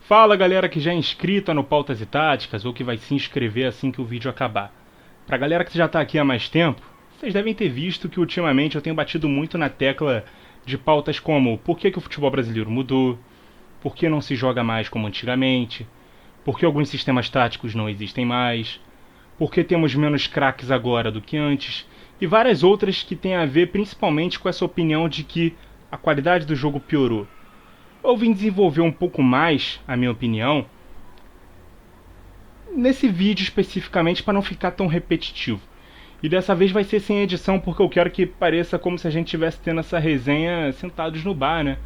Fala galera que já é inscrita no Pautas e Táticas ou que vai se inscrever assim que o vídeo acabar. Pra galera que já está aqui há mais tempo, vocês devem ter visto que ultimamente eu tenho batido muito na tecla de pautas como por que o futebol brasileiro mudou, por que não se joga mais como antigamente, por que alguns sistemas táticos não existem mais, por que temos menos craques agora do que antes, e várias outras que têm a ver principalmente com essa opinião de que a qualidade do jogo piorou. Eu vim desenvolver um pouco mais a minha opinião nesse vídeo especificamente para não ficar tão repetitivo. E dessa vez vai ser sem edição porque eu quero que pareça como se a gente estivesse tendo essa resenha sentados no bar, né?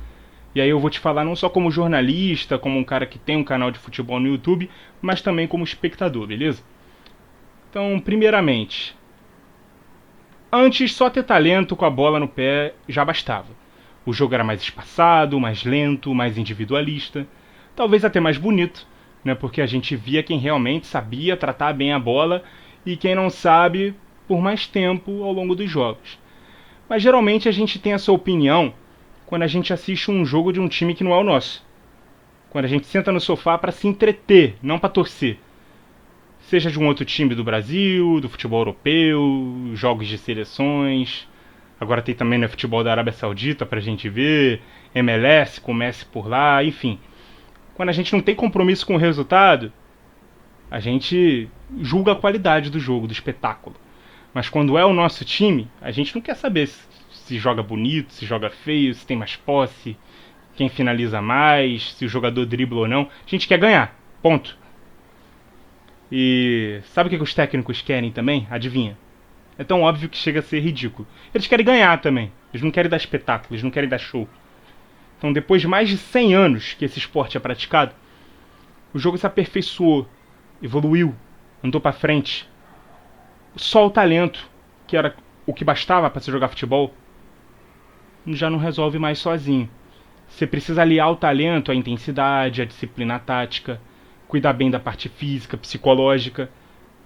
E aí eu vou te falar não só como jornalista, como um cara que tem um canal de futebol no YouTube, mas também como espectador, beleza? Então, primeiramente, antes só ter talento com a bola no pé já bastava. O jogo era mais espaçado, mais lento, mais individualista, talvez até mais bonito, né? Porque a gente via quem realmente sabia tratar bem a bola e quem não sabe por mais tempo ao longo dos jogos. Mas geralmente a gente tem essa opinião quando a gente assiste um jogo de um time que não é o nosso. Quando a gente senta no sofá para se entreter, não para torcer. Seja de um outro time do Brasil, do futebol europeu, jogos de seleções. Agora tem também, né, futebol da Arábia Saudita pra gente ver, MLS, com Messi por lá, enfim. Quando a gente não tem compromisso com o resultado, a gente julga a qualidade do jogo, do espetáculo. Mas quando é o nosso time, a gente não quer saber se joga bonito, se joga feio, se tem mais posse, quem finaliza mais, se o jogador dribla ou não. A gente quer ganhar, ponto. E sabe o que os técnicos querem também? Adivinha? É tão óbvio que chega a ser ridículo. Eles querem ganhar também. Eles não querem dar espetáculo, eles não querem dar show. Então, depois de mais de 100 anos que esse esporte é praticado, o jogo se aperfeiçoou, evoluiu, andou pra frente. Só o talento, que era o que bastava para se jogar futebol, já não resolve mais sozinho. Você precisa aliar o talento à intensidade, à disciplina tática, cuidar bem da parte física, psicológica,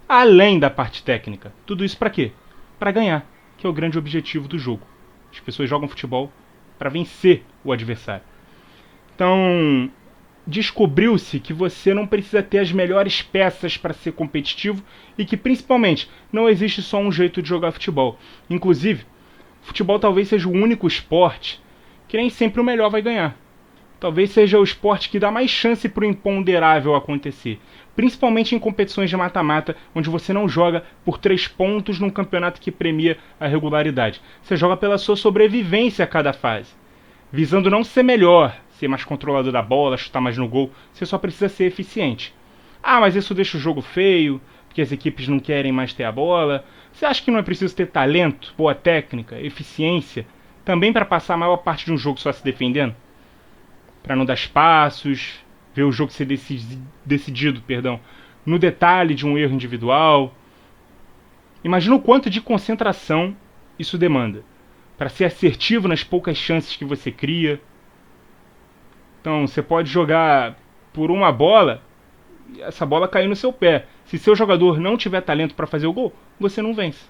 além da parte técnica. Tudo isso para quê? Para ganhar, que é o grande objetivo do jogo. As pessoas jogam futebol para vencer o adversário. Então, descobriu-se que você não precisa ter as melhores peças para ser competitivo e que, principalmente, não existe só um jeito de jogar futebol. Inclusive, futebol talvez seja o único esporte que nem sempre o melhor vai ganhar. Talvez seja o esporte que dá mais chance para o imponderável acontecer. Principalmente em competições de mata-mata, onde você não joga por 3 pontos num campeonato que premia a regularidade. Você joga pela sua sobrevivência a cada fase. Visando não ser melhor, ser mais controlador da bola, chutar mais no gol, você só precisa ser eficiente. Ah, mas isso deixa o jogo feio, porque as equipes não querem mais ter a bola. Você acha que não é preciso ter talento, boa técnica, eficiência, também para passar a maior parte de um jogo só se defendendo? Para não dar espaços, ver o jogo ser decidido, no detalhe de um erro individual. Imagina o quanto de concentração isso demanda para ser assertivo nas poucas chances que você cria. Então, você pode jogar por uma bola e essa bola cair no seu pé. Se seu jogador não tiver talento para fazer o gol, você não vence.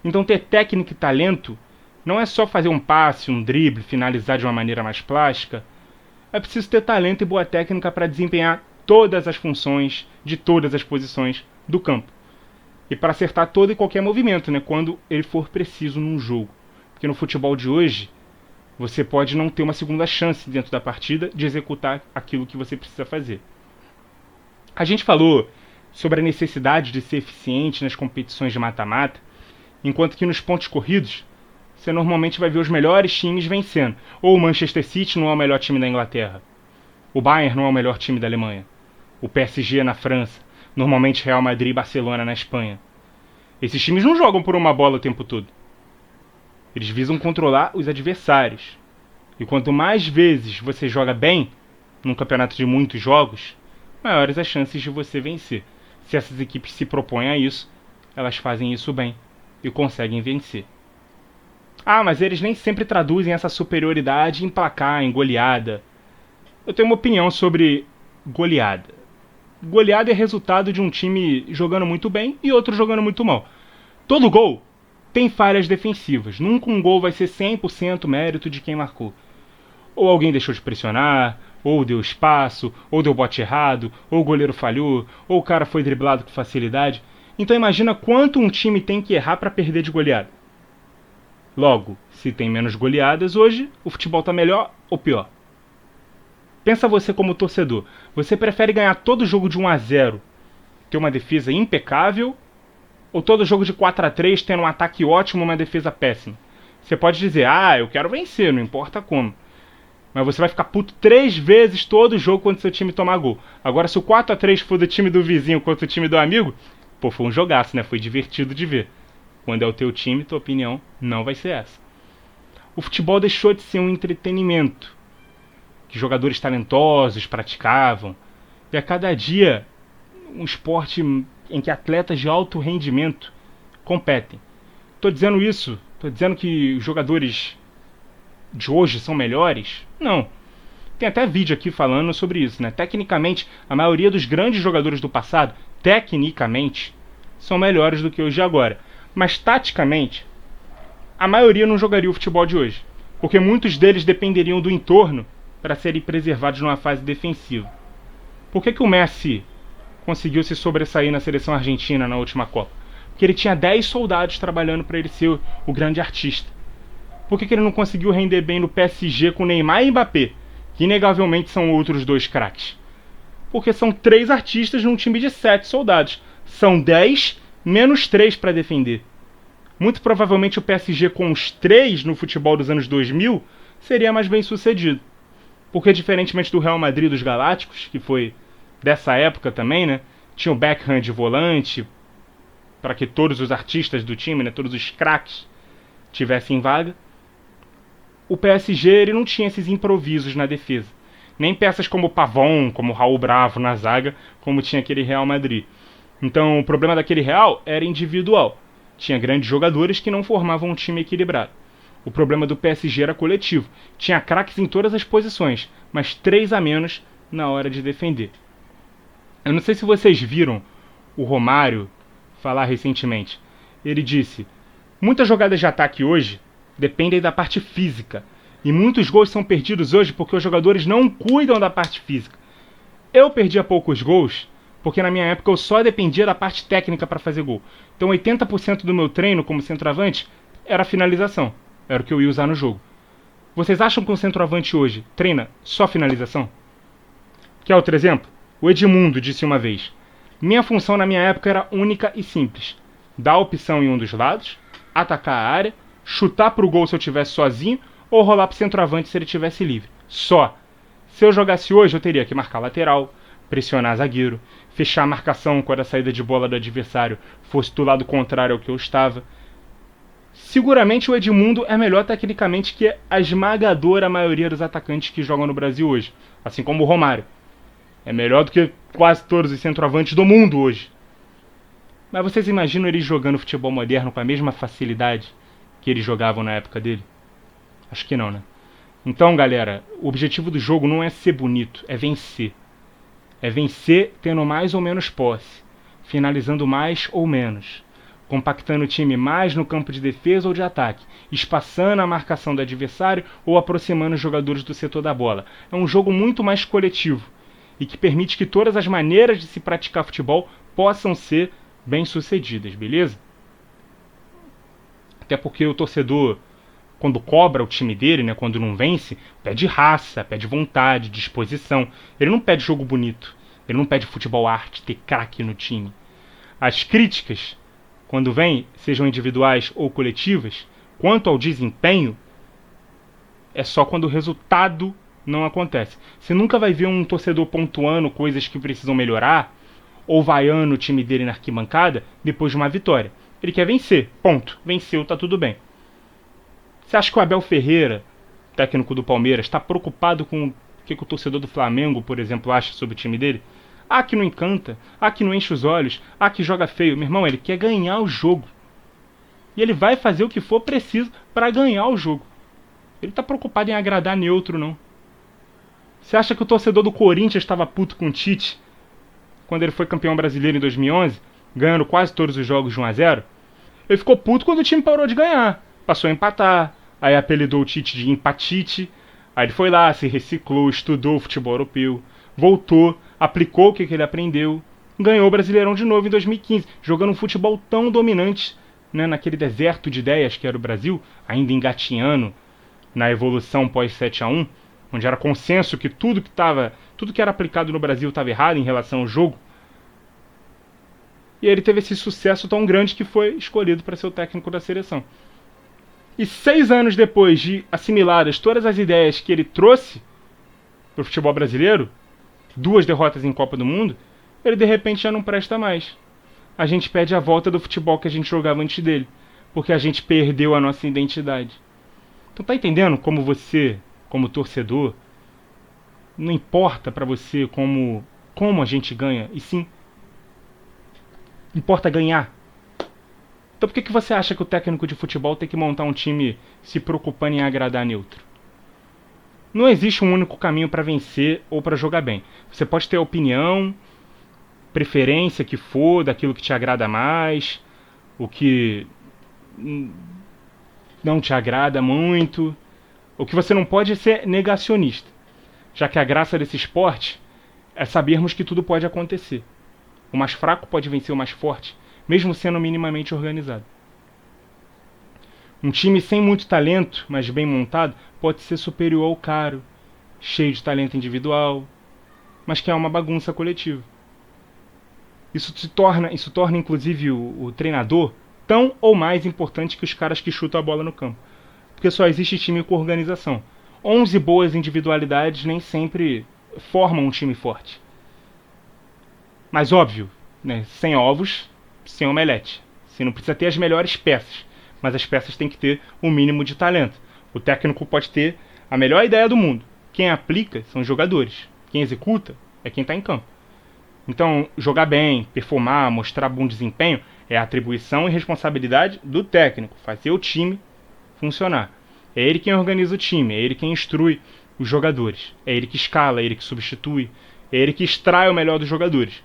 Então, ter técnica e talento não é só fazer um passe, um drible, finalizar de uma maneira mais plástica. É preciso ter talento e boa técnica para desempenhar todas as funções de todas as posições do campo. E para acertar todo e qualquer movimento, né, quando ele for preciso num jogo. Porque no futebol de hoje, você pode não ter uma segunda chance dentro da partida de executar aquilo que você precisa fazer. A gente falou sobre a necessidade de ser eficiente nas competições de mata-mata, enquanto que nos pontos corridos, você normalmente vai ver os melhores times vencendo. Ou o Manchester City não é o melhor time da Inglaterra. O Bayern não é o melhor time da Alemanha. O PSG na França. Normalmente Real Madrid e Barcelona na Espanha. Esses times não jogam por uma bola o tempo todo. Eles visam controlar os adversários. E quanto mais vezes você joga bem, num campeonato de muitos jogos, maiores as chances de você vencer. Se essas equipes se propõem a isso, elas fazem isso bem e conseguem vencer. Ah, mas eles nem sempre traduzem essa superioridade em placar, em goleada. Eu tenho uma opinião sobre goleada. Goleada é resultado de um time jogando muito bem e outro jogando muito mal. Todo gol tem falhas defensivas. Nunca um gol vai ser 100% mérito de quem marcou. Ou alguém deixou de pressionar, ou deu espaço, ou deu bote errado, ou o goleiro falhou, ou o cara foi driblado com facilidade. Então imagina quanto um time tem que errar para perder de goleada. Logo, se tem menos goleadas hoje, o futebol está melhor ou pior? Pensa você como torcedor. Você prefere ganhar todo jogo de 1-0, ter uma defesa impecável, ou todo jogo de 4-3 tendo um ataque ótimo e uma defesa péssima? Você pode dizer, eu quero vencer, não importa como. Mas você vai ficar puto 3 vezes todo jogo quando seu time tomar gol. Agora, se o 4-3 for do time do vizinho contra o time do amigo, pô, foi um jogaço, né? Foi divertido de ver. Quando é o teu time, tua opinião não vai ser essa. O futebol deixou de ser um entretenimento que jogadores talentosos praticavam. E a cada dia, um esporte em que atletas de alto rendimento competem. Estou dizendo isso, estou dizendo que os jogadores de hoje são melhores? Não. Tem até vídeo aqui falando sobre isso, né? Tecnicamente, a maioria dos grandes jogadores do passado, tecnicamente, são melhores do que os de agora. Mas taticamente, a maioria não jogaria o futebol de hoje, porque muitos deles dependeriam do entorno para serem preservados numa fase defensiva. Por que o Messi conseguiu se sobressair na seleção argentina na última Copa? Porque ele tinha 10 soldados trabalhando para ele ser o grande artista. Por que ele não conseguiu render bem no PSG com Neymar e Mbappé, que inegavelmente são outros 2 craques? Porque são 3 artistas num time de 7 soldados. São 10 menos 3 para defender. Muito provavelmente o PSG com os 3 no futebol dos anos 2000 seria mais bem sucedido. Porque diferentemente do Real Madrid dos Galácticos, que foi dessa época também, né? Tinha o Beckham de volante, para que todos os artistas do time, né, todos os craques, tivessem vaga. O PSG ele não tinha esses improvisos na defesa. Nem peças como o Pavon, como o Raul Bravo na zaga, como tinha aquele Real Madrid. Então o problema daquele Real era individual. Tinha grandes jogadores que não formavam um time equilibrado. O problema do PSG era coletivo. Tinha craques em todas as posições, mas 3 a menos na hora de defender. Eu não sei se vocês viram o Romário falar recentemente. Ele disse: muitas jogadas de ataque hoje dependem da parte física. E muitos gols são perdidos hoje porque os jogadores não cuidam da parte física. Eu perdia poucos gols porque na minha época eu só dependia da parte técnica para fazer gol. Então 80% do meu treino como centroavante era finalização. Era o que eu ia usar no jogo. Vocês acham que um centroavante hoje treina só finalização? Quer outro exemplo? O Edmundo disse uma vez: minha função na minha época era única e simples. Dar opção em um dos lados, atacar a área, chutar pro gol se eu estivesse sozinho ou rolar pro centroavante se ele estivesse livre. Só. Se eu jogasse hoje, eu teria que marcar lateral, pressionar zagueiro, fechar a marcação quando a saída de bola do adversário fosse do lado contrário ao que eu estava. Seguramente o Edmundo é melhor tecnicamente que a esmagadora maioria dos atacantes que jogam no Brasil hoje, assim como o Romário. É melhor do que quase todos os centroavantes do mundo hoje. Mas vocês imaginam eles jogando futebol moderno com a mesma facilidade que eles jogavam na época dele? Acho que não, né? Então, galera, o objetivo do jogo não é ser bonito, é vencer. É vencer tendo mais ou menos posse, finalizando mais ou menos, compactando o time mais no campo de defesa ou de ataque, espaçando a marcação do adversário ou aproximando os jogadores do setor da bola. É um jogo muito mais coletivo e que permite que todas as maneiras de se praticar futebol possam ser bem-sucedidas, beleza? Até porque o torcedor, quando cobra o time dele, né, quando não vence, pede raça, pede vontade, disposição. Ele não pede jogo bonito, ele não pede futebol arte, ter craque no time. As críticas, quando vêm, sejam individuais ou coletivas, quanto ao desempenho, é só quando o resultado não acontece. Você nunca vai ver um torcedor pontuando coisas que precisam melhorar, ou vaiando o time dele na arquibancada depois de uma vitória. Ele quer vencer, ponto. Venceu, tá tudo bem. Você acha que o Abel Ferreira, técnico do Palmeiras, está preocupado com o que o torcedor do Flamengo, por exemplo, acha sobre o time dele? Que não encanta, que não enche os olhos, que joga feio. Meu irmão, ele quer ganhar o jogo. E ele vai fazer o que for preciso para ganhar o jogo. Ele está preocupado em agradar neutro, não. Você acha que o torcedor do Corinthians estava puto com o Tite quando ele foi campeão brasileiro em 2011, ganhando quase todos os jogos de 1-0? Ele ficou puto quando o time parou de ganhar. Passou a empatar, aí apelidou o Tite de empatite, Aí ele foi lá, se reciclou, estudou o futebol europeu, voltou, aplicou o que ele aprendeu, ganhou o Brasileirão de novo em 2015, jogando um futebol tão dominante, né, naquele deserto de ideias que era o Brasil, ainda engatinhando na evolução pós 7-1, onde era consenso que tudo que era aplicado no Brasil estava errado em relação ao jogo. E ele teve esse sucesso tão grande que foi escolhido para ser o técnico da seleção. E 6 anos depois de assimiladas todas as ideias que ele trouxe para o futebol brasileiro, 2 derrotas em Copa do Mundo, ele de repente já não presta mais. A gente pede a volta do futebol que a gente jogava antes dele, porque a gente perdeu a nossa identidade. Então tá entendendo como você, como torcedor, não importa para você como a gente ganha, e sim importa ganhar. Então por que você acha que o técnico de futebol tem que montar um time se preocupando em agradar neutro? Não existe um único caminho para vencer ou para jogar bem. Você pode ter opinião, preferência que for, daquilo que te agrada mais, o que não te agrada muito. O que você não pode é ser negacionista, já que a graça desse esporte é sabermos que tudo pode acontecer. O mais fraco pode vencer o mais forte, mesmo sendo minimamente organizado. Um time sem muito talento, mas bem montado, pode ser superior ao caro, cheio de talento individual, mas que é uma bagunça coletiva. Isso torna inclusive o treinador tão ou mais importante que os caras que chutam a bola no campo. Porque só existe time com organização. 11 boas individualidades nem sempre formam um time forte. Mas óbvio, né, sem ovos, sem omelete. Você não precisa ter as melhores peças, mas as peças têm que ter o mínimo de talento. O técnico pode ter a melhor ideia do mundo. Quem aplica são os jogadores. Quem executa é quem está em campo. Então, jogar bem, performar, mostrar bom desempenho é atribuição e responsabilidade do técnico. Fazer o time funcionar. É ele quem organiza o time, é ele quem instrui os jogadores. É ele que escala, é ele que substitui, é ele que extrai o melhor dos jogadores.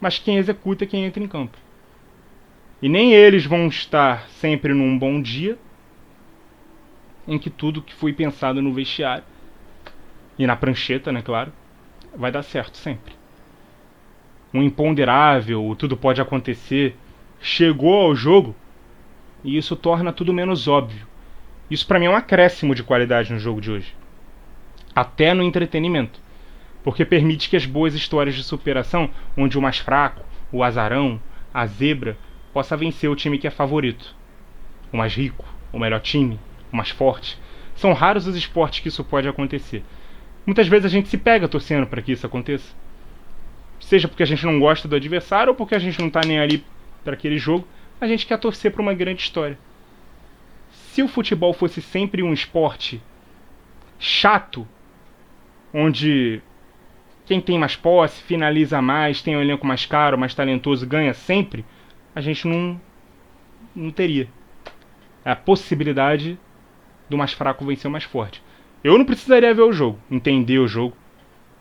Mas quem executa é quem entra em campo. E nem eles vão estar sempre num bom dia em que tudo que foi pensado no vestiário e na prancheta, né, claro, vai dar certo sempre. Um imponderável, tudo pode acontecer, chegou ao jogo e isso torna tudo menos óbvio. Isso pra mim é um acréscimo de qualidade no jogo de hoje. Até no entretenimento. Porque permite que as boas histórias de superação, onde o mais fraco, o azarão, a zebra, possa vencer o time que é favorito. O mais rico, o melhor time, o mais forte. São raros os esportes que isso pode acontecer. Muitas vezes a gente se pega torcendo para que isso aconteça. Seja porque a gente não gosta do adversário ou porque a gente não tá nem ali para aquele jogo, a gente quer torcer para uma grande história. Se o futebol fosse sempre um esporte chato, onde quem tem mais posse, finaliza mais, tem um elenco mais caro, mais talentoso, ganha sempre, a gente não teria a possibilidade do mais fraco vencer o mais forte. Eu não precisaria ver o jogo, entender o jogo.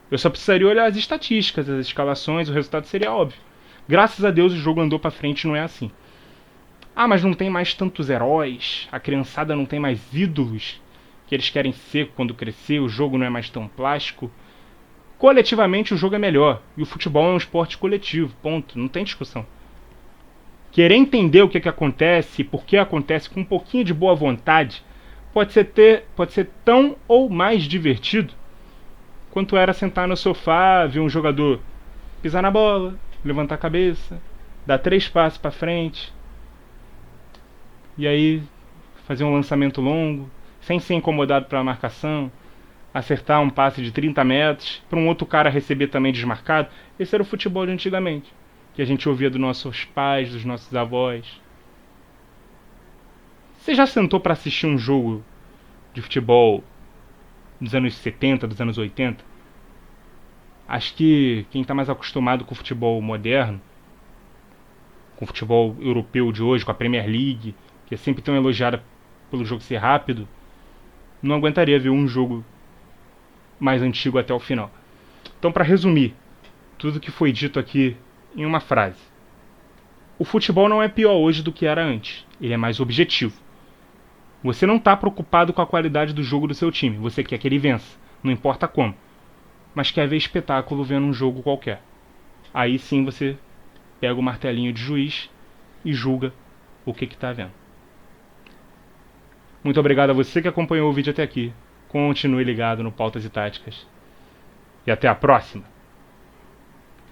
Eu só precisaria olhar as estatísticas, as escalações, o resultado seria óbvio. Graças a Deus o jogo andou pra frente, não é assim. Ah, mas não tem mais tantos heróis, a criançada não tem mais ídolos que eles querem ser quando crescer, o jogo não é mais tão plástico. Coletivamente o jogo é melhor, e o futebol é um esporte coletivo, ponto, não tem discussão. Querer entender o que acontece e por que acontece com um pouquinho de boa vontade pode ser tão ou mais divertido quanto era sentar no sofá, ver um jogador pisar na bola, levantar a cabeça, dar 3 passos para frente, e aí fazer um lançamento longo, sem ser incomodado pela marcação, acertar um passe de 30 metros, para um outro cara receber também desmarcado. Esse era o futebol de antigamente, que a gente ouvia dos nossos pais, dos nossos avós. Você já sentou para assistir um jogo de futebol dos anos 70, dos anos 80? Acho que quem está mais acostumado com o futebol moderno, com o futebol europeu de hoje, com a Premier League, que é sempre tão elogiada pelo jogo ser rápido, não aguentaria ver um jogo mais antigo até o final. Então, para resumir tudo que foi dito aqui em uma frase: o futebol não é pior hoje do que era antes, ele é mais objetivo. Você não está preocupado com a qualidade do jogo do seu time. Você quer que ele vença, não importa como. Mas quer ver espetáculo vendo um jogo qualquer. Aí sim você pega o martelinho de juiz e julga o que está vendo. Muito obrigado a você que acompanhou o vídeo até aqui. Continue ligado no Pautas e Táticas. E até a próxima!